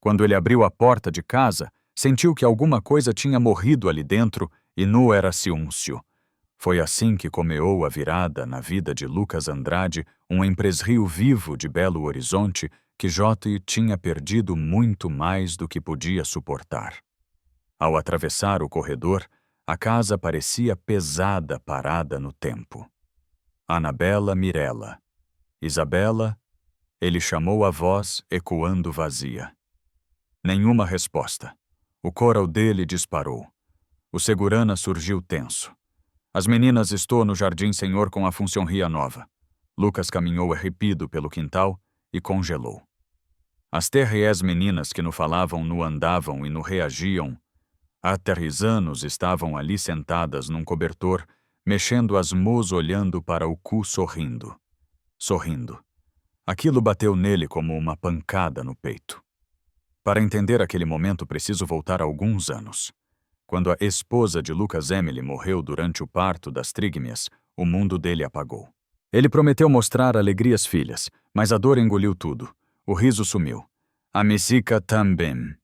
Quando ele abriu a porta de casa, sentiu que alguma coisa tinha morrido ali dentro e não era ciúncio. Foi assim que comeou a virada na vida de Lucas Andrade, um empresário vivo de Belo Horizonte que J. tinha perdido muito mais do que podia suportar. Ao atravessar o corredor, a casa parecia pesada parada no tempo. Anabela Mirella. Isabela, ele chamou a voz ecoando vazia. Nenhuma resposta. O coral dele disparou. O segurana surgiu tenso. As meninas estão no Jardim Senhor com a funcionaria nova. Lucas caminhou arrepido pelo quintal e congelou. As terres meninas que não falavam, não andavam e não reagiam. Aterrizanos estavam ali sentadas num cobertor, mexendo as mãos olhando para o cu sorrindo. Sorrindo. Aquilo bateu nele como uma pancada no peito. Para entender aquele momento, preciso voltar alguns anos. Quando a esposa de Lucas Emily morreu durante o parto das trígmias, o mundo dele apagou. Ele prometeu mostrar alegria às filhas, mas a dor engoliu tudo. O riso sumiu. A Messica também.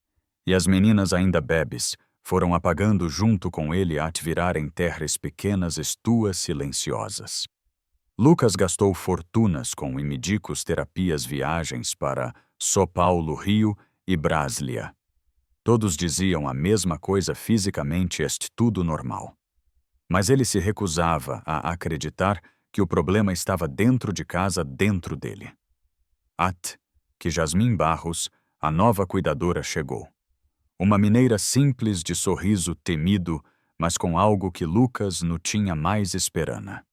E as meninas ainda bebes foram apagando junto com ele a virarem terras pequenas estuas silenciosas. Lucas gastou fortunas com imedicos terapias viagens para São Paulo, Rio e Brasília. Todos diziam a mesma coisa fisicamente, este tudo normal. Mas ele se recusava a acreditar que o problema estava dentro de casa, dentro dele. Que Jasmin Barros, a nova cuidadora, chegou. Uma mineira simples de sorriso temido, mas com algo que Lucas não tinha mais esperança.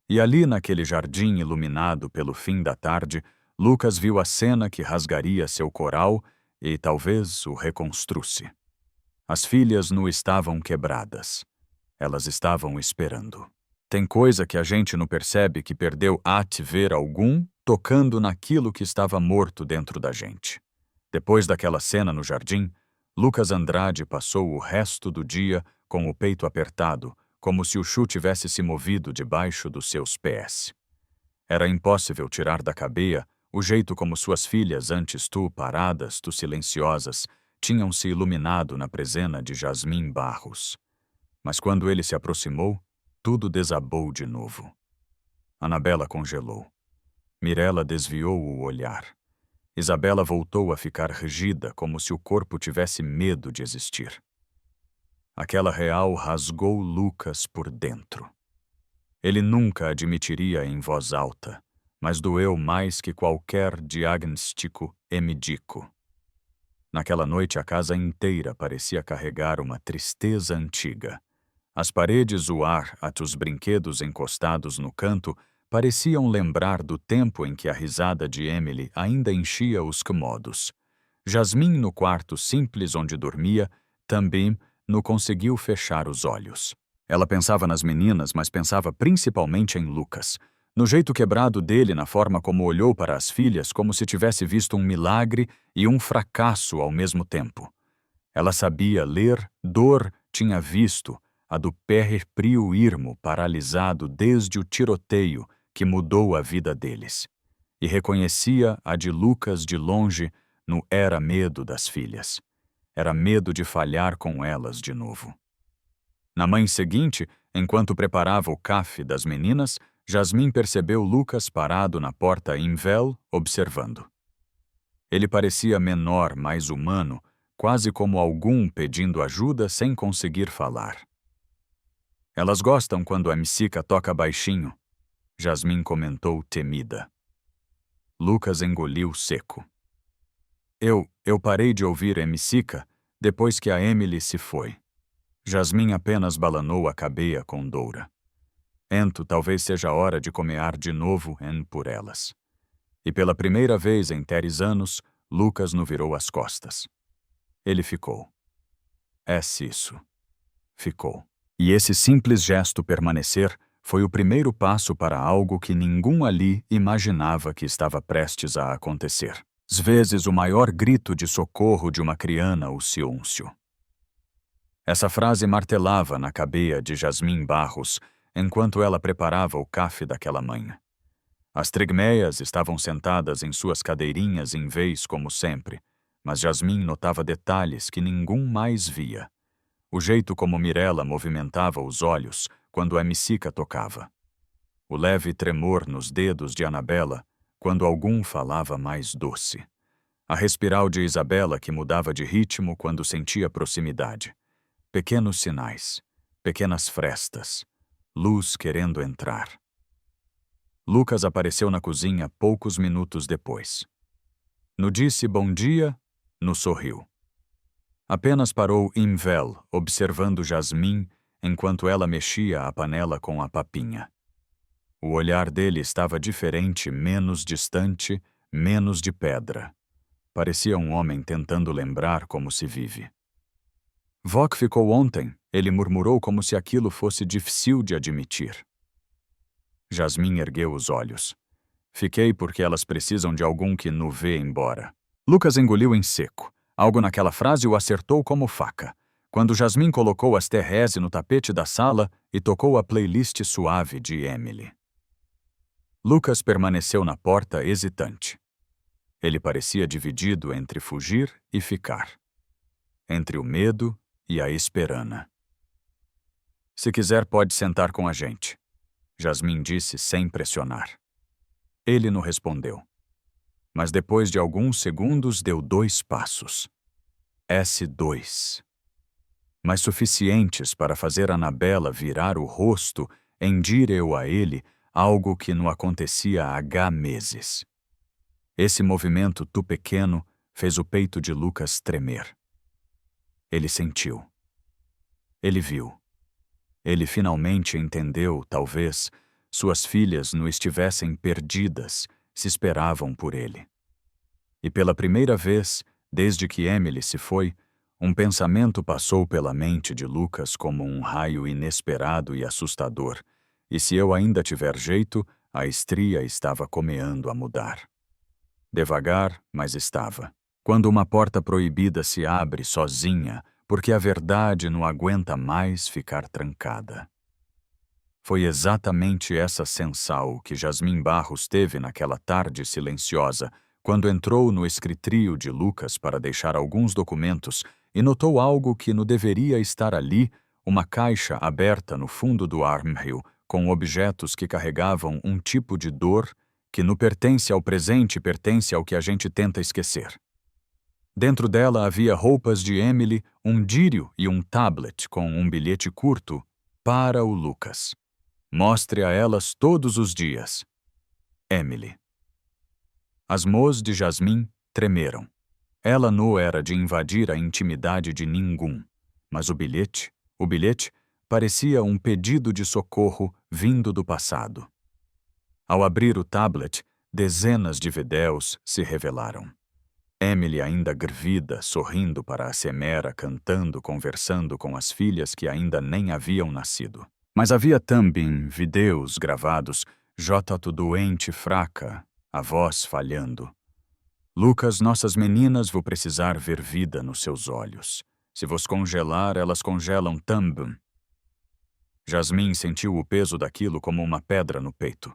E ali naquele jardim iluminado pelo fim da tarde, Lucas viu a cena que rasgaria seu coral e talvez o reconstruísse. As filhas não estavam quebradas. Elas estavam esperando. Tem coisa que a gente não percebe que perdeu ver algum tocando naquilo que estava morto dentro da gente. Depois daquela cena no jardim, Lucas Andrade passou o resto do dia com o peito apertado, como se o chu tivesse se movido debaixo dos seus pés. Era impossível tirar da cabeça o jeito como suas filhas, antes paradas, silenciosas, tinham se iluminado na presença de Jasmin Barros. Mas quando ele se aproximou, tudo desabou de novo. Anabela congelou. Mirella desviou o olhar. Isabela voltou a ficar rígida, como se o corpo tivesse medo de existir. Aquela real rasgou Lucas por dentro. Ele nunca admitiria em voz alta, mas doeu mais que qualquer diagnóstico médico. Naquela noite a casa inteira parecia carregar uma tristeza antiga. As paredes, o ar, os brinquedos encostados no canto pareciam lembrar do tempo em que a risada de Emily ainda enchia os cômodos. Jasmin, no quarto simples onde dormia, também não conseguiu fechar os olhos. Ela pensava nas meninas, mas pensava principalmente em Lucas. No jeito quebrado dele, na forma como olhou para as filhas, como se tivesse visto um milagre e um fracasso ao mesmo tempo. Ela sabia ler, dor tinha visto, a do pé frio irmo, paralisado desde o tiroteio que mudou a vida deles. E reconhecia a de Lucas de longe, não era medo das filhas. Era medo de falhar com elas de novo. Na manhã seguinte, enquanto preparava o café das meninas, Jasmin percebeu Lucas parado na porta em véu, observando. Ele parecia menor, mais humano, quase como algum pedindo ajuda sem conseguir falar. Elas gostam quando a Messica toca baixinho, Jasmin comentou temida. Lucas engoliu seco. Eu parei de ouvir a Messica depois que a Emily se foi. Jasmin apenas balanou a cabeça com Doura. Talvez seja a hora de comear de novo por elas. E pela primeira vez em 10 anos, Lucas não virou as costas. Ele ficou. Isso. Ficou. E esse simples gesto permanecer foi o primeiro passo para algo que ninguém ali imaginava que estava prestes a acontecer. Às vezes o maior grito de socorro de uma criança, o ciúncio. Essa frase martelava na cabeça de Jasmin Barros enquanto ela preparava o café daquela manhã. As trigmeias estavam sentadas em suas cadeirinhas em vez como sempre, mas Jasmin notava detalhes que ninguém mais via. O jeito como Mirella movimentava os olhos quando a Micica tocava. O leve tremor nos dedos de Anabela quando algum falava mais doce. A respiral de Isabela que mudava de ritmo quando sentia proximidade. Pequenos sinais, pequenas frestas, luz querendo entrar. Lucas apareceu na cozinha poucos minutos depois. No disse bom dia, no sorriu. Apenas parou Imvel, observando Jasmin enquanto ela mexia a panela com a papinha. O olhar dele estava diferente, menos distante, menos de pedra. Parecia um homem tentando lembrar como se vive. Vó que ficou ontem, ele murmurou como se aquilo fosse difícil de admitir. Jasmin ergueu os olhos. Fiquei porque elas precisam de algum que no vê embora. Lucas engoliu em seco. Algo naquela frase o acertou como faca. Quando Jasmin colocou as Thérèse no tapete da sala e tocou a playlist suave de Emily. Lucas permaneceu na porta hesitante. Ele parecia dividido entre fugir e ficar. Entre o medo e a esperança. Se quiser pode sentar com a gente, Jasmin disse sem pressionar. Ele não respondeu. Mas depois de alguns segundos deu 2 passos. S2. Mas suficientes para fazer Anabela virar o rosto em direção a ele, algo que não acontecia há meses. Esse movimento tu pequeno fez o peito de Lucas tremer. Ele sentiu. Ele viu. Ele finalmente entendeu, talvez, suas filhas não estivessem perdidas, se esperavam por ele. E pela primeira vez, desde que Emily se foi, um pensamento passou pela mente de Lucas como um raio inesperado e assustador, e se eu ainda tiver jeito, a estria estava começando a mudar. Devagar, mas estava. Quando uma porta proibida se abre sozinha, porque a verdade não aguenta mais ficar trancada. Foi exatamente essa sensação que Jasmin Barros teve naquela tarde silenciosa, quando entrou no escritrio de Lucas para deixar alguns documentos e notou algo que não deveria estar ali, uma caixa aberta no fundo do armário, com objetos que carregavam um tipo de dor que não pertence ao presente e pertence ao que a gente tenta esquecer. Dentro dela havia roupas de Emily, um dírio e um tablet com um bilhete curto para o Lucas. Mostre a elas todos os dias. Emily. As mãos de Jasmin tremeram. Ela não era de invadir a intimidade de ninguém, mas o bilhete parecia um pedido de socorro vindo do passado. Ao abrir o tablet, dezenas de vídeos se revelaram. Emily ainda grávida, sorrindo para a Semera, cantando, conversando com as filhas que ainda nem haviam nascido. Mas havia também vídeos gravados, Jota doente, fraca, a voz falhando. Lucas, nossas meninas vão precisar ver vida nos seus olhos. Se vos congelar, elas congelam também. Jasmin sentiu o peso daquilo como uma pedra no peito.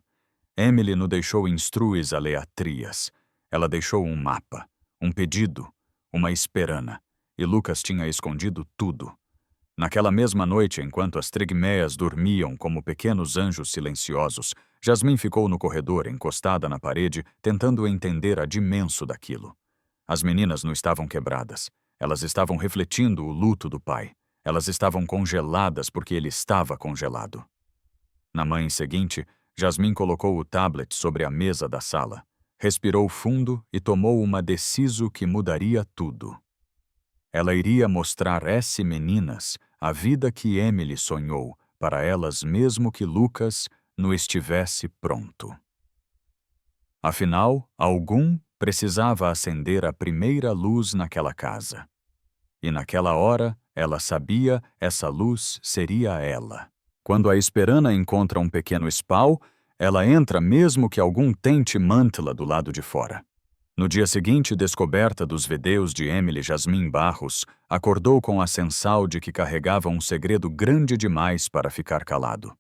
Emily não deixou instruis aleatrias. Ela deixou um mapa, um pedido, uma esperança, e Lucas tinha escondido tudo. Naquela mesma noite, enquanto as trigmeias dormiam como pequenos anjos silenciosos, Jasmin ficou no corredor, encostada na parede, tentando entender a dimensão daquilo. As meninas não estavam quebradas. Elas estavam refletindo o luto do pai. Elas estavam congeladas porque ele estava congelado. Na manhã seguinte, Jasmin colocou o tablet sobre a mesa da sala, respirou fundo e tomou uma decisão que mudaria tudo. Ela iria mostrar às meninas a vida que Emily sonhou para elas mesmo que Lucas não estivesse pronto. Afinal, algum precisava acender a primeira luz naquela casa. E naquela hora, ela sabia essa luz seria ela. Quando a esperança encontra um pequeno espal, ela entra mesmo que algum tente mantê-la do lado de fora. No dia seguinte, descoberta dos vídeos de Emily, Jasmin Barros acordou com a sensação de que carregava um segredo grande demais para ficar calado.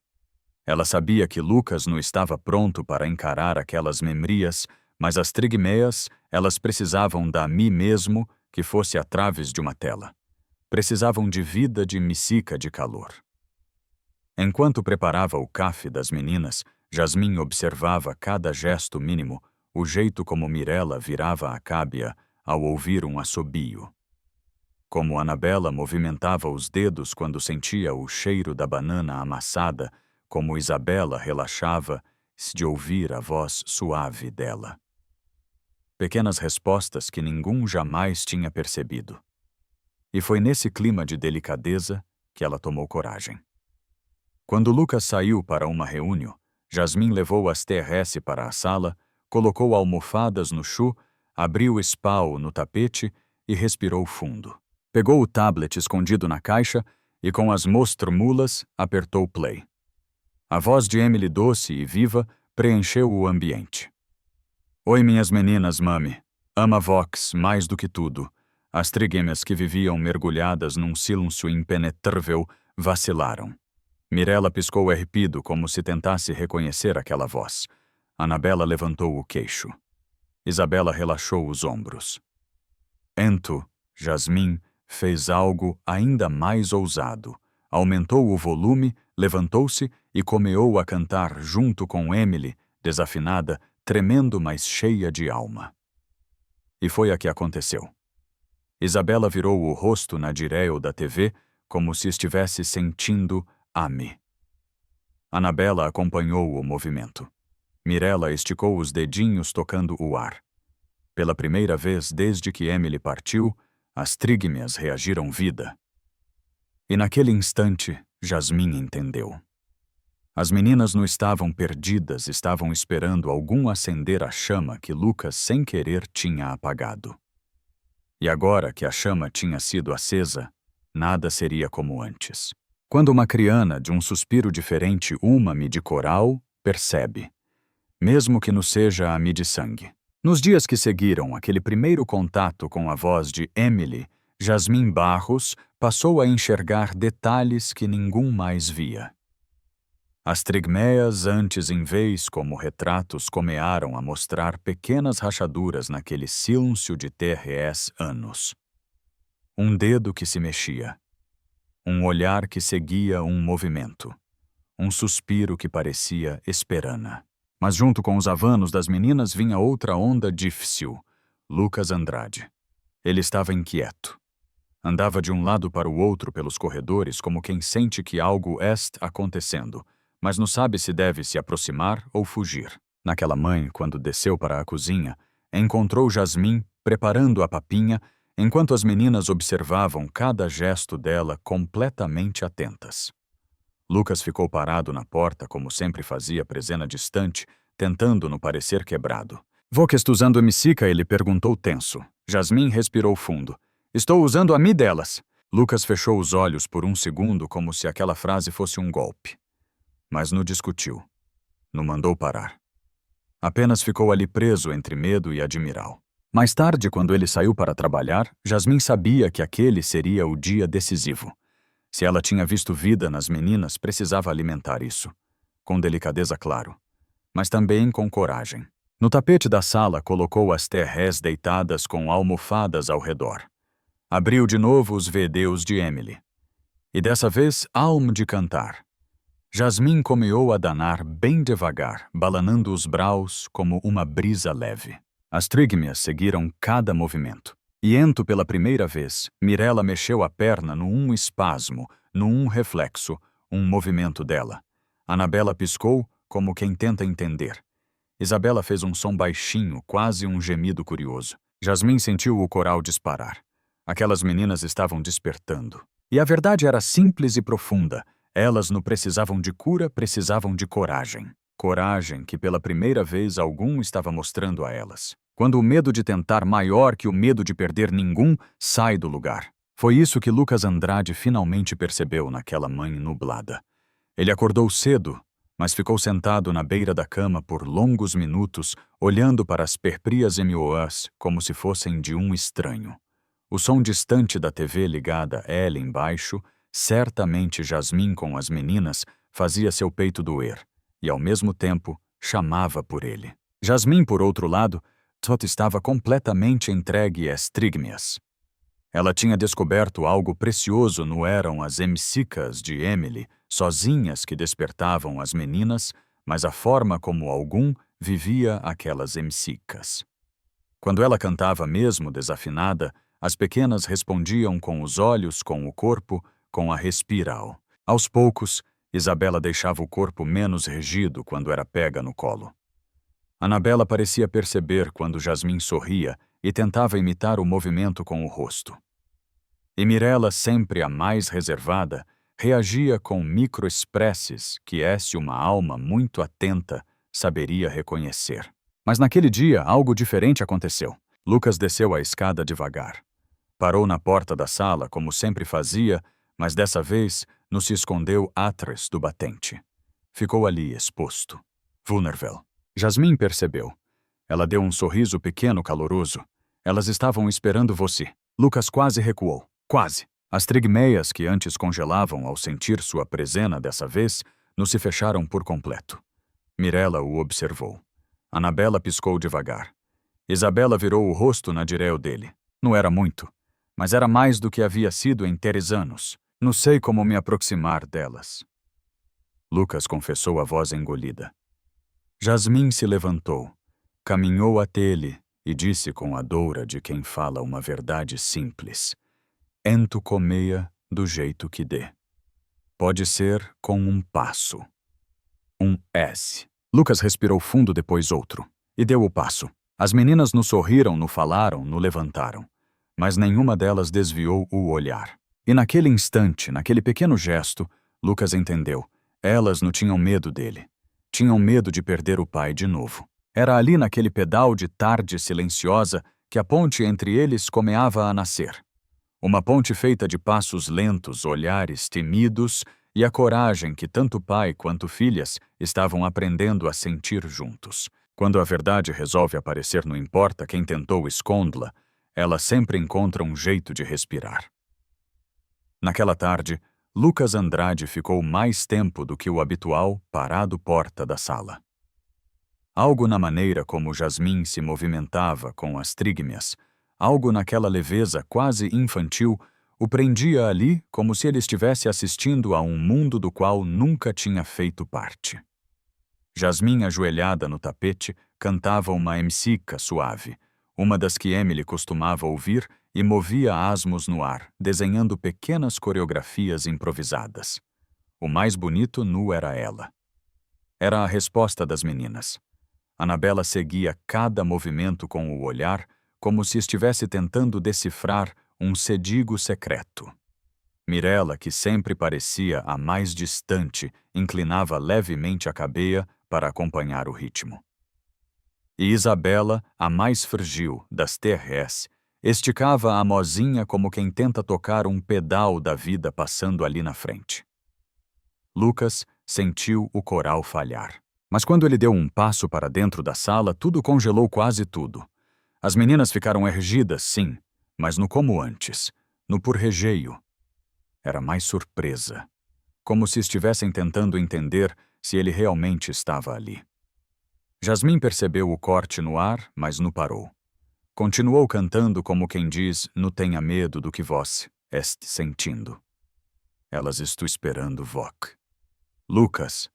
Ela sabia que Lucas não estava pronto para encarar aquelas memorias, mas as trigmeias, elas precisavam da mim mesmo que fosse a través de uma tela. Precisavam de vida, de micica, de calor. Enquanto preparava o café das meninas, Jasmin observava cada gesto mínimo, o jeito como Mirella virava a cábia ao ouvir um assobio. Como Anabela movimentava os dedos quando sentia o cheiro da banana amassada, como Isabela relaxava-se de ouvir a voz suave dela. Pequenas respostas que ninguém jamais tinha percebido. E foi nesse clima de delicadeza que ela tomou coragem. Quando Lucas saiu para uma reunião, Jasmin levou as TRS para a sala, colocou almofadas no chão, abriu espau no tapete e respirou fundo. Pegou o tablet escondido na caixa e, com as mulas, apertou play. A voz de Emily, doce e viva, preencheu o ambiente. Oi, minhas meninas, mami. Ama Vox mais do que tudo. As trigêmeas que viviam mergulhadas num silêncio impenetrável vacilaram. Mirella piscou erripido como se tentasse reconhecer aquela voz. Anabela levantou o queixo. Isabela relaxou os ombros. Ento, Jasmin, fez algo ainda mais ousado. Aumentou o volume, levantou-se e começou a cantar junto com Emily, desafinada, tremendo, mas cheia de alma. E foi a que aconteceu. Isabela virou o rosto na direita da TV, como se estivesse sentindo Ame. Anabela acompanhou o movimento. Mirella esticou os dedinhos tocando o ar. Pela primeira vez desde que Emily partiu, as trígmeas reagiram vida. E naquele instante, Jasmin entendeu. As meninas não estavam perdidas, estavam esperando algum acender a chama que Lucas, sem querer, tinha apagado. E agora que a chama tinha sido acesa, nada seria como antes. Quando uma criana de um suspiro diferente uma-me de coral, percebe, mesmo que não seja a de sangue. Nos dias que seguiram aquele primeiro contato com a voz de Emily, Jasmin Barros passou a enxergar detalhes que ninguém mais via. As trigmeias, antes em vez como retratos, começaram a mostrar pequenas rachaduras naquele silêncio de TRS anos. Um dedo que se mexia. Um olhar que seguia um movimento. Um suspiro que parecia esperana. Mas junto com os avanos das meninas vinha outra onda difícil, Lucas Andrade. Ele estava inquieto. Andava de um lado para o outro pelos corredores como quem sente que algo está acontecendo, mas não sabe se deve se aproximar ou fugir. Naquela manhã, quando desceu para a cozinha, encontrou Jasmin preparando a papinha, enquanto as meninas observavam cada gesto dela completamente atentas. Lucas ficou parado na porta, como sempre fazia, presena distante, tentando não parecer quebrado. Vou que estou usando micica, ele perguntou tenso. Jasmin respirou fundo. Estou usando a mi delas. Lucas fechou os olhos por um segundo, como se aquela frase fosse um golpe. Mas não discutiu. Não mandou parar. Apenas ficou ali preso entre medo e admiral. Mais tarde, quando ele saiu para trabalhar, Jasmin sabia que aquele seria o dia decisivo. Se ela tinha visto vida nas meninas, precisava alimentar isso. Com delicadeza, claro. Mas também com coragem. No tapete da sala, colocou as TRs deitadas com almofadas ao redor. Abriu de novo os VDs de Emily. E dessa vez, almo de cantar. Jasmin começou a danar bem devagar, balanando os braços como uma brisa leve. As trígmeas seguiram cada movimento. E ento pela primeira vez, Mirella mexeu a perna num espasmo, num reflexo, um movimento dela. Anabela piscou, como quem tenta entender. Isabela fez um som baixinho, quase um gemido curioso. Jasmin sentiu o coral disparar. Aquelas meninas estavam despertando. E a verdade era simples e profunda. Elas não precisavam de cura, precisavam de coragem. Coragem que pela primeira vez algum estava mostrando a elas. Quando o medo de tentar maior que o medo de perder ninguém sai do lugar. Foi isso que Lucas Andrade finalmente percebeu naquela manhã nublada. Ele acordou cedo, mas ficou sentado na beira da cama por longos minutos, olhando para as perprias MOAs como se fossem de um estranho. O som distante da TV ligada a ela embaixo, certamente Jasmin com as meninas, fazia seu peito doer, e ao mesmo tempo chamava por ele. Jasmin, por outro lado, só estava completamente entregue às trígmeas. Ela tinha descoberto algo precioso, não eram as emsicas de Emily, sozinhas que despertavam as meninas, mas a forma como algum vivia aquelas emsicas. Quando ela cantava mesmo desafinada, as pequenas respondiam com os olhos, com o corpo, com a respiral. Aos poucos, Isabela deixava o corpo menos regido quando era pega no colo. Anabela parecia perceber quando Jasmim sorria e tentava imitar o movimento com o rosto. E Mirella, sempre a mais reservada, reagia com microexpresses que uma alma muito atenta saberia reconhecer. Mas naquele dia, algo diferente aconteceu. Lucas desceu a escada devagar. Parou na porta da sala, como sempre fazia, mas dessa vez não se escondeu atrás do batente. Ficou ali, exposto, vulnerável. Jasmim percebeu. Ela deu um sorriso pequeno caloroso. Elas estavam esperando você. Lucas quase recuou. Quase. As trigmeias que antes congelavam ao sentir sua presença dessa vez, não se fecharam por completo. Mirella o observou. Anabela piscou devagar. Isabela virou o rosto na direção dele. Não era muito, mas era mais do que havia sido em 3 anos. Não sei como me aproximar delas. Lucas confessou a voz engolida. Jasmim se levantou, caminhou até ele e disse com a doura de quem fala uma verdade simples. Ento comeia do jeito que dê. Pode ser com um passo. Um S. Lucas respirou fundo, depois outro, e deu o passo. As meninas no sorriram, no falaram, no levantaram, mas nenhuma delas desviou o olhar. E naquele instante, naquele pequeno gesto, Lucas entendeu. Elas não tinham medo dele. Tinham medo de perder o pai de novo. Era ali naquele pedal de tarde silenciosa que a ponte entre eles comeava a nascer. Uma ponte feita de passos lentos, olhares temidos e a coragem que tanto pai quanto filhas estavam aprendendo a sentir juntos. Quando a verdade resolve aparecer, não importa quem tentou escondê-la, ela sempre encontra um jeito de respirar. Naquela tarde, Lucas Andrade ficou mais tempo do que o habitual parado porta da sala. Algo na maneira como Jasmim se movimentava com as trígmias, algo naquela leveza quase infantil, o prendia ali como se ele estivesse assistindo a um mundo do qual nunca tinha feito parte. Jasmim, ajoelhada no tapete, cantava uma emsica suave, uma das que Emily costumava ouvir, e movia asmos no ar, desenhando pequenas coreografias improvisadas. O mais bonito nu era ela. Era a resposta das meninas. Anabela seguia cada movimento com o olhar, como se estivesse tentando decifrar um código secreto. Mirella, que sempre parecia a mais distante, inclinava levemente a cabeça para acompanhar o ritmo. E Isabela, a mais frágil das TRS, esticava a mozinha como quem tenta tocar um pedal da vida passando ali na frente. Lucas sentiu o coral falhar. Mas quando ele deu um passo para dentro da sala, tudo congelou, quase tudo. As meninas ficaram erguidas, sim, mas no como antes, no por rejeio. Era mais surpresa, como se estivessem tentando entender se ele realmente estava ali. Jasmim percebeu o corte no ar, mas não parou. Continuou cantando como quem diz, não tenha medo do que vós este sentindo. Elas estou esperando voc. Lucas.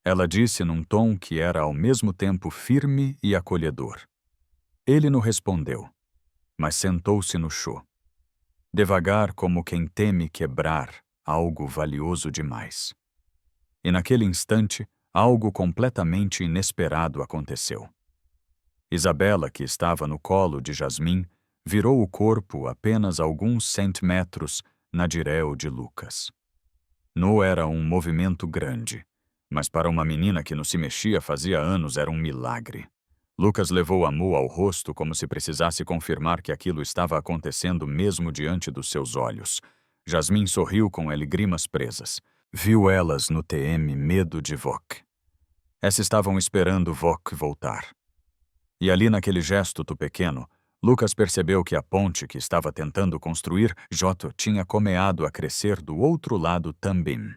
Ela disse num tom que era ao mesmo tempo firme e acolhedor. Ele não respondeu, mas sentou-se no chão. Devagar, como quem teme quebrar algo valioso demais. E naquele instante, algo completamente inesperado aconteceu. Isabela, que estava no colo de Jasmim, virou o corpo apenas alguns centímetros na direção de Lucas. Não era um movimento grande, mas para uma menina que não se mexia fazia anos era um milagre. Lucas levou a mão ao rosto como se precisasse confirmar que aquilo estava acontecendo mesmo diante dos seus olhos. Jasmim sorriu com lágrimas presas. Viu elas no TM medo de Voc. Essas estavam esperando Voc voltar. E ali naquele gesto pequeno, Lucas percebeu que a ponte que estava tentando construir, Joto, tinha começado a crescer do outro lado também.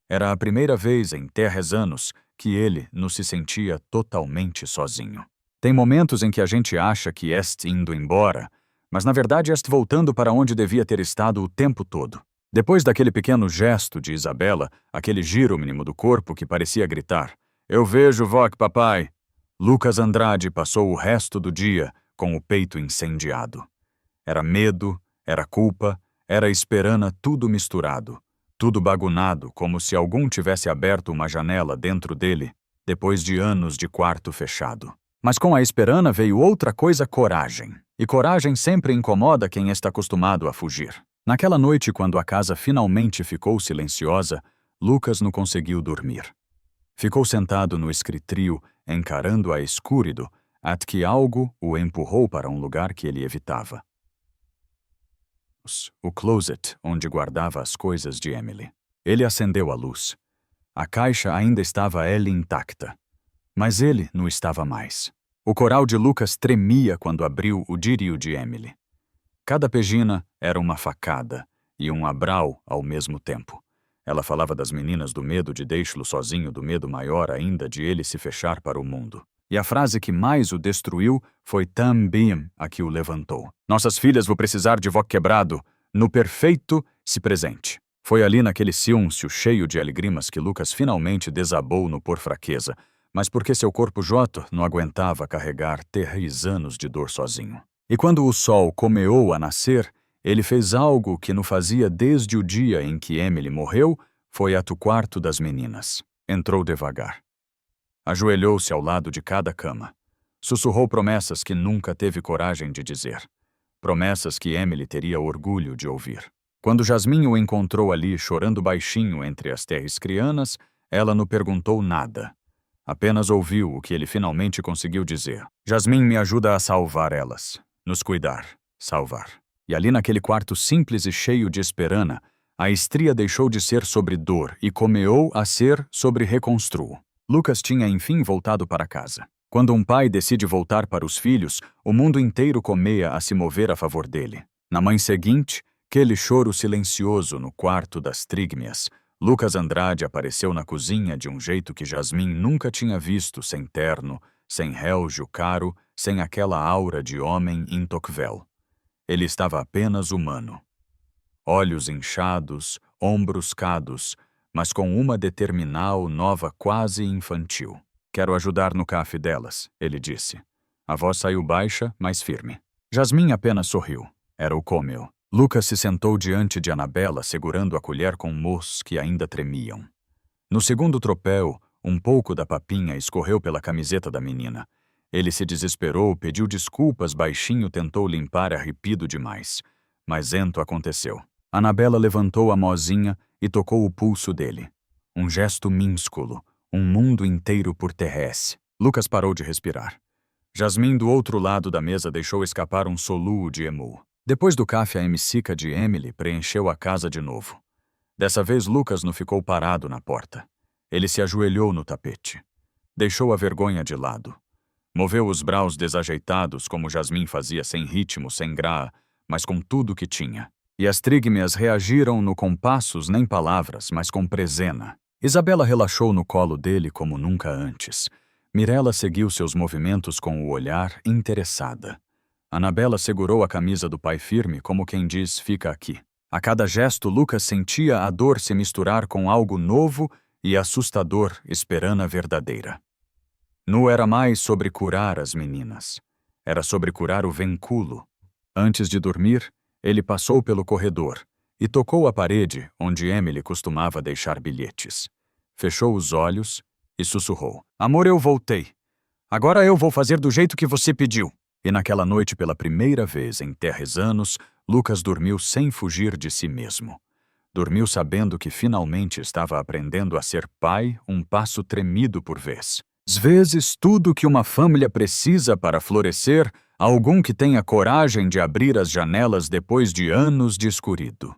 Era a primeira vez em 3 anos que ele não se sentia totalmente sozinho. Tem momentos em que a gente acha que indo embora, mas na verdade est voltando para onde devia ter estado o tempo todo. Depois daquele pequeno gesto de Isabela, aquele giro mínimo do corpo que parecia gritar: "Eu vejo, voc, papai!", Lucas Andrade passou o resto do dia com o peito incendiado. Era medo, era culpa, era esperança, tudo misturado, tudo bagunado, como se algum tivesse aberto uma janela dentro dele, depois de anos de quarto fechado. Mas com a esperança veio outra coisa: coragem. E coragem sempre incomoda quem está acostumado a fugir. Naquela noite, quando a casa finalmente ficou silenciosa, Lucas não conseguiu dormir. Ficou sentado no escritório, encarando a escuridão, até que algo o empurrou para um lugar que ele evitava. O closet onde guardava as coisas de Emily. Ele acendeu a luz. A caixa ainda estava intacta. Mas ele não estava mais. O coral de Lucas tremia quando abriu o diário de Emily. Cada pagina era uma facada e um abrau ao mesmo tempo. Ela falava das meninas, do medo de deixá-lo sozinho, do medo maior ainda de ele se fechar para o mundo. E a frase que mais o destruiu foi também a que o levantou. "Nossas filhas vão precisar de voc quebrado, no perfeito se presente." Foi ali naquele silêncio cheio de alegrimas que Lucas finalmente desabou no por fraqueza, mas porque seu corpo joto não aguentava carregar terríveis anos de dor sozinho. E quando o sol começou a nascer, ele fez algo que não fazia desde o dia em que Emily morreu, foi ao quarto das meninas. Entrou devagar. Ajoelhou-se ao lado de cada cama. Sussurrou promessas que nunca teve coragem de dizer. Promessas que Emily teria orgulho de ouvir. Quando Jasmine o encontrou ali chorando baixinho entre as terras crianas, ela não perguntou nada. Apenas ouviu o que ele finalmente conseguiu dizer. "Jasmine me ajuda a salvar elas. Nos cuidar. Salvar." E ali naquele quarto simples e cheio de esperança, a estria deixou de ser sobre dor e começou a ser sobre reconstruo. Lucas tinha enfim voltado para casa. Quando um pai decide voltar para os filhos, o mundo inteiro começa a se mover a favor dele. Na manhã seguinte, aquele choro silencioso no quarto das trígmias, Lucas Andrade apareceu na cozinha de um jeito que Jasmine nunca tinha visto, sem terno, sem relógio caro, sem aquela aura de homem intocável. Ele estava apenas humano. Olhos inchados, ombros cados, mas com uma determinal nova quase infantil. "Quero ajudar no café delas", ele disse. A voz saiu baixa, mas firme. Jasmine apenas sorriu. Era o cômeo. Lucas se sentou diante de Anabela, segurando a colher com mousse que ainda tremiam. No segundo tropel, um pouco da papinha escorreu pela camiseta da menina. Ele se desesperou, pediu desculpas, baixinho tentou limpar arrepido demais. Mas ento aconteceu. Anabela levantou a mozinha e tocou o pulso dele. Um gesto minúsculo, um mundo inteiro por terresse. Lucas parou de respirar. Jasmine, do outro lado da mesa, deixou escapar um soluço de emu. Depois do café, a emicica de Emily preencheu a casa de novo. Dessa vez, Lucas não ficou parado na porta. Ele se ajoelhou no tapete. Deixou a vergonha de lado. Moveu os braços desajeitados, como Jasmine fazia, sem ritmo, sem graça, mas com tudo que tinha. E as trígmias reagiram no compassos nem palavras, mas com presena. Isabela relaxou no colo dele como nunca antes. Mirella seguiu seus movimentos com o olhar, interessada. Anabela segurou a camisa do pai firme, como quem diz, "Fica aqui." A cada gesto, Lucas sentia a dor se misturar com algo novo e assustador, esperança verdadeira. Não era mais sobre curar as meninas. Era sobre curar o vínculo. Antes de dormir, ele passou pelo corredor e tocou a parede onde Emily costumava deixar bilhetes. Fechou os olhos e sussurrou: "Amor, eu voltei. Agora eu vou fazer do jeito que você pediu." E naquela noite, pela primeira vez em 10 anos, Lucas dormiu sem fugir de si mesmo. Dormiu sabendo que finalmente estava aprendendo a ser pai, um passo tremido por vez. Às vezes, tudo que uma família precisa para florescer, algum que tenha coragem de abrir as janelas depois de anos de escuridão.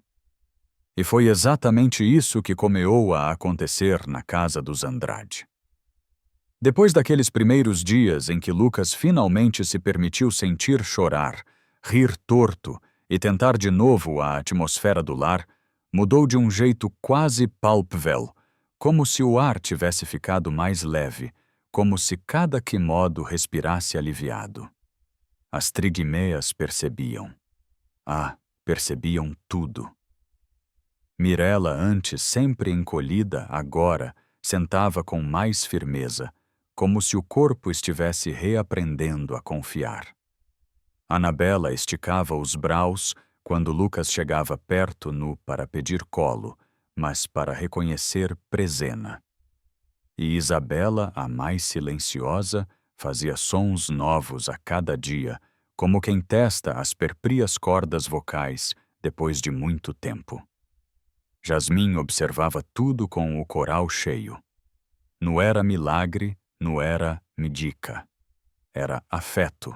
E foi exatamente isso que começou a acontecer na casa dos Andrade. Depois daqueles primeiros dias em que Lucas finalmente se permitiu sentir chorar, rir torto e tentar de novo a atmosfera do lar, mudou de um jeito quase palpável, como se o ar tivesse ficado mais leve, como se cada quimodo respirasse aliviado. As trigmeias percebiam. Ah, percebiam tudo. Mirella, antes sempre encolhida, agora sentava com mais firmeza, como se o corpo estivesse reaprendendo a confiar. Anabela esticava os braços quando Lucas chegava perto nu para pedir colo, mas para reconhecer Presena. E Isabela, a mais silenciosa, fazia sons novos a cada dia, como quem testa as perprias cordas vocais depois de muito tempo. Jasmin observava tudo com o coral cheio. Não era milagre, não era midica. Era afeto.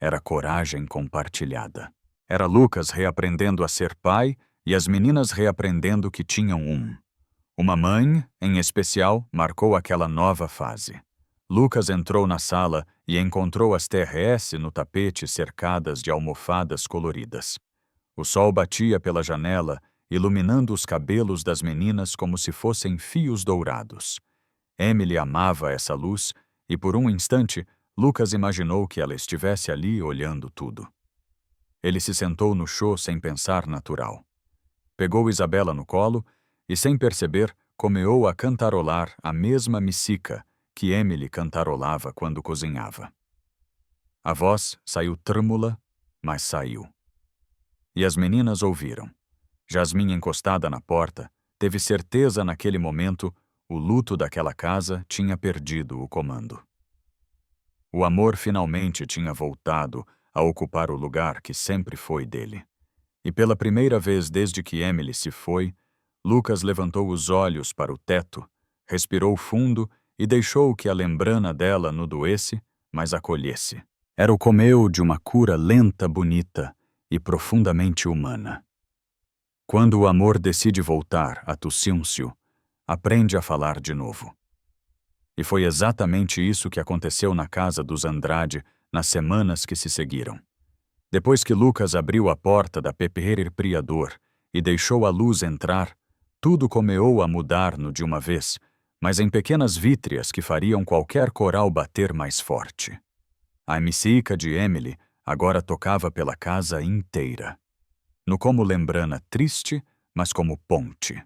Era coragem compartilhada. Era Lucas reaprendendo a ser pai e as meninas reaprendendo que tinham um. Uma mãe, em especial, marcou aquela nova fase. Lucas entrou na sala e encontrou as TRS no tapete cercadas de almofadas coloridas. O sol batia pela janela, iluminando os cabelos das meninas como se fossem fios dourados. Emily amava essa luz e, por um instante, Lucas imaginou que ela estivesse ali olhando tudo. Ele se sentou no chão sem pensar natural. Pegou Isabela no colo e, sem perceber, começou a cantarolar a mesma micica que Emily cantarolava quando cozinhava. A voz saiu trêmula, mas saiu. E as meninas ouviram. Jasmin, encostada na porta, teve certeza naquele momento o luto daquela casa tinha perdido o comando. O amor finalmente tinha voltado a ocupar o lugar que sempre foi dele. E pela primeira vez desde que Emily se foi, Lucas levantou os olhos para o teto, respirou fundo e deixou que a lembrana dela não doesse, mas acolhesse. Era o começo de uma cura lenta, bonita e profundamente humana. Quando o amor decide voltar a Tucíuncio, aprende a falar de novo. E foi exatamente isso que aconteceu na casa dos Andrade nas semanas que se seguiram. Depois que Lucas abriu a porta da Pepper Priador e deixou a luz entrar, tudo começou a mudar-no de uma vez, mas em pequenas vítrias que fariam qualquer coral bater mais forte. A micica de Emily agora tocava pela casa inteira. No como lembrana triste, mas como ponte.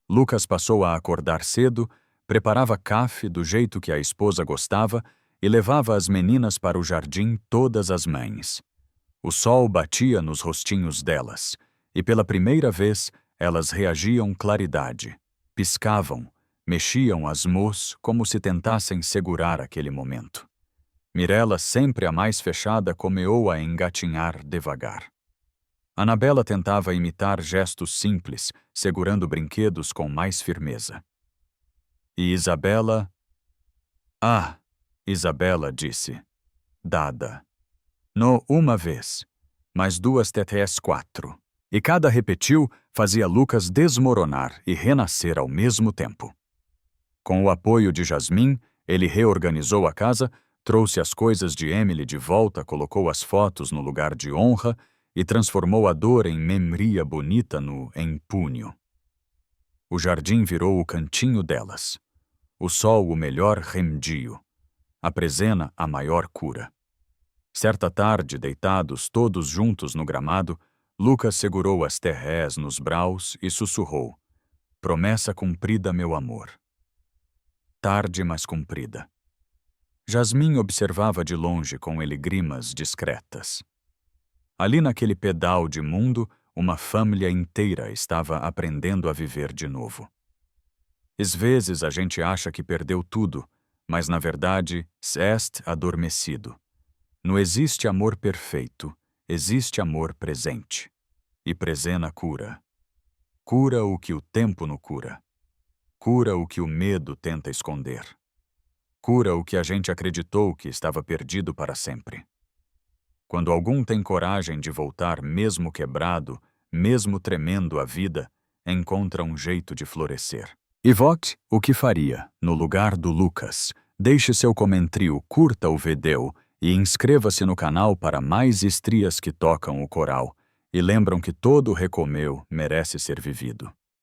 Lucas passou a acordar cedo, preparava café do jeito que a esposa gostava e levava as meninas para o jardim todas as manhãs. O sol batia nos rostinhos delas, e pela primeira vez elas reagiam claridade, piscavam, mexiam as mãos como se tentassem segurar aquele momento. Mirella, sempre a mais fechada, começou a engatinhar devagar. Anabela tentava imitar gestos simples, segurando brinquedos com mais firmeza. E Isabela... Ah, Isabela disse. Dada. Não uma vez, mas duas TTS 4. E cada repetiu fazia Lucas desmoronar e renascer ao mesmo tempo. Com o apoio de Jasmin, ele reorganizou a casa, trouxe as coisas de Emily de volta, colocou as fotos no lugar de honra e transformou a dor em memória bonita no empunho. O jardim virou o cantinho delas. O sol o melhor remédio. A Presena a maior cura. Certa tarde, deitados todos juntos no gramado, Lucas segurou as terrés nos braços e sussurrou: "Promessa cumprida, meu amor." Tarde, mas cumprida. Jasmin observava de longe com elegrimas discretas. Ali naquele pedal de mundo, uma família inteira estava aprendendo a viver de novo. Às vezes a gente acha que perdeu tudo, mas na verdade, est adormecido. Não existe amor perfeito, existe amor presente. E Presena cura. Cura o que o tempo não cura. Cura o que o medo tenta esconder. Cura o que a gente acreditou que estava perdido para sempre. Quando algum tem coragem de voltar mesmo quebrado, mesmo tremendo a vida, encontra um jeito de florescer. E vote o que faria, no lugar do Lucas. Deixe seu comentário, curta o vídeo e inscreva-se no canal para mais estrias que tocam o coral e lembram que todo recomeço merece ser vivido.